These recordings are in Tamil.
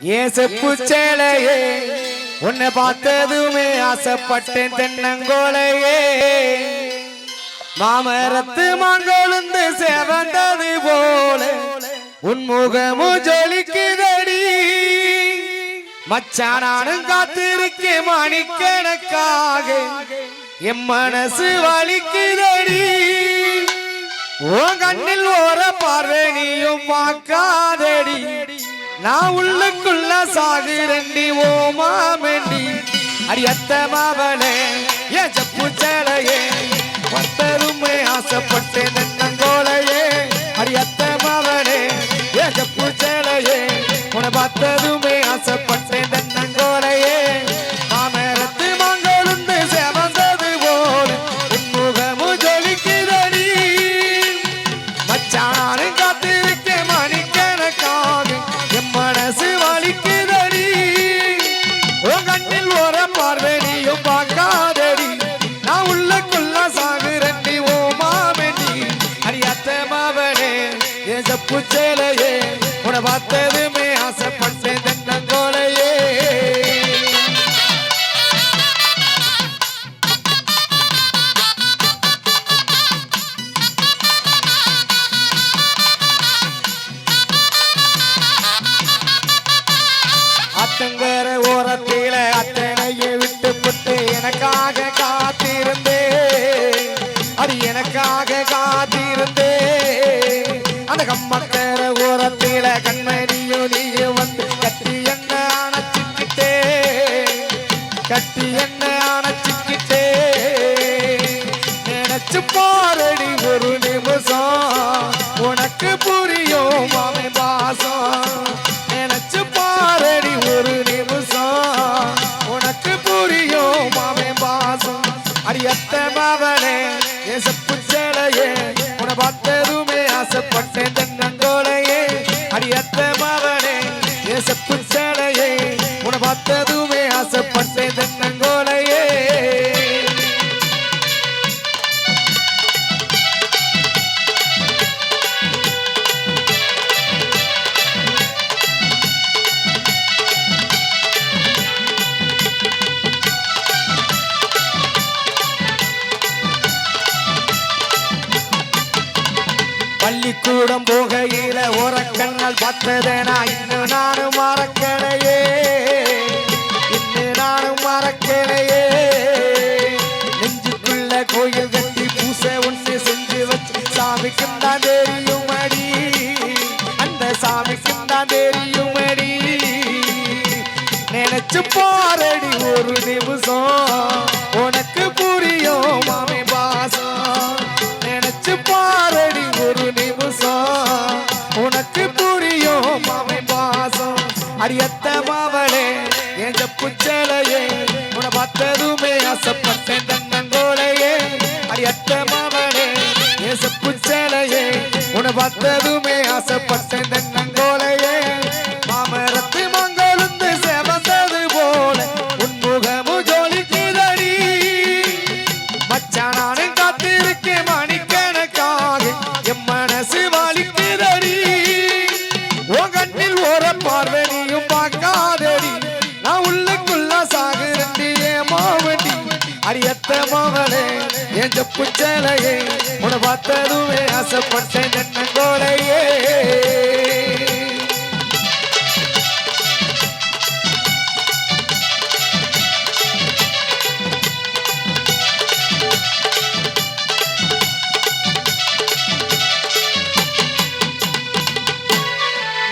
ஏன் செப்பு சேலையே உன்னை பார்த்ததுமே ஆசைப்பட்டேன் தென்னங்கோலையே மாமரத்து மாங்கொழுந்து சேவந்தது போல உன் முகமும் ஜொலிக்குதடி மச்சானானும் காத்திருக்கேன் மணிக்கணக்காக என் மனசு வலிக்குதடி உன் கண்ணில் ஓர பார்வை நீயும் பார்க்காதடி நான் உள்ளுக்குள்ள சாகுரண்டி ஓமாமெண்டி அரியத்த மாவளே ஏன் செப்பு சேலையே வந்தருமே ஆசைப்பட்டேன் தென்னங்கோலையே அரியத்த மாவளே ஏன் செப்பு சேலையே உன்னை பார்த்ததுமே ஆசைப்பட்டேன் தென்னங்கோலையே மாமரத்து மாங்கொழுந்து சேவந்தது போல உன் முகமும் ஜொலிக்குதடி மச்சானானும் காத்திருக்கேன் மணிக்கணக்காக என் மனசு வலிக்குதடி உன் கண்ணில் ஓர பார்வை நீயும் பார்க்காதடி நான் உள்ளுக்குள்ள சாகுரண்டி ஓமாமெண்டி அரியத்த மாவனே என் செப்பு சேலையே உன்னை பார்த்ததுமே ஆசைப்பட்டேன் தென்னங்கோலையே அத்தங்கர ஓரத்தில அத்தனையை விட்டு புட்டு எனக்காக காத்திருந்தே அது எனக்காக காத்திருந்தே அந்த கம்மக்கர ஓரத்தில கண்மணியும் நீயும் வந்து கட்டி என்ன அணைச்சிக்கிட்டே கட்டி என்ன அணைச்சிக்கிட்டே நினைச்சு பாரடி ஒரு நிமிஷம் உனக்கு புரியும் மாமே பாசம் நினைச்சு பாரடி ஒரு நிமிஷம் உனக்கு புரியும் மாமே பாசம் அரியத்த மாவனே என் செப்பு சேலையே உன்னை பார்த்ததுமே ஆசைப்பட்டேன் தென்னங்கோலையே அரியத்த மாவனே என் செப்பு சேலையே உன்னை பார்த்ததுமே ஆசைப்பட்டேன் தென்னங்கோலையே பள்ளிக்கூடம் போகையில ஓரக்கண்ணால் பார்த்ததேனா இன்னும் நானும் மறக்கலையே இன்னும் நானும் மறக்கலையே நெஞ்சுக்குள்ள கோயில் கட்டி பூசை ஒன்று செஞ்சு வச்சு சாமிக்கும் தான் தெரியும் அடி அந்த சாமிக்கும் தான் தெரியும் அடி நினைச்சு பாரடி ஒரு நிமிஷம் உனக்கு புரியும் மாமே பாசம் நினைச்சு பாரடி ஒரு நிமிஷம் உனக்கு புரியும் மாமே பாசம் அரியத்த மாவளே என் செப்பு சேலையே உன்னை பார்த்ததுமே ஆசைப்பட்டேன் தென்னங்கோலையே அரியத்த மாவளே என் செப்பு சேலையே உன்னை பார்த்ததுமே ஆசைப்பட்டேன் தென்னங்கோலையே மாமரத்து மாங்கொழுந்து சேவந்தது போல உன் முகமும் ஜொலிக்குதடி மச்சானானும் காத்திருக்கேன் மணிக்கணக்காக என் மனசு வலிக்குதடி உன் கண்ணில் ஓர பார்வை நீயும் பார்க்காதடி நான் உள்ளுக்குள்ள சாகுரண்டி ஏமாவண்டி அரியத்த மாவளே என் செப்பு சேலையே உன்னை பார்த்ததுமே ஆசைப்பட்டேன் தென்னங்கோலையே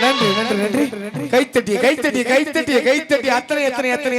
நன்றி நன்றி நன்றி கைத்தட்டி கைத்தட்டி கைத்தட்டி கைத்தட்டி அத்தனை அத்தனை அத்தனை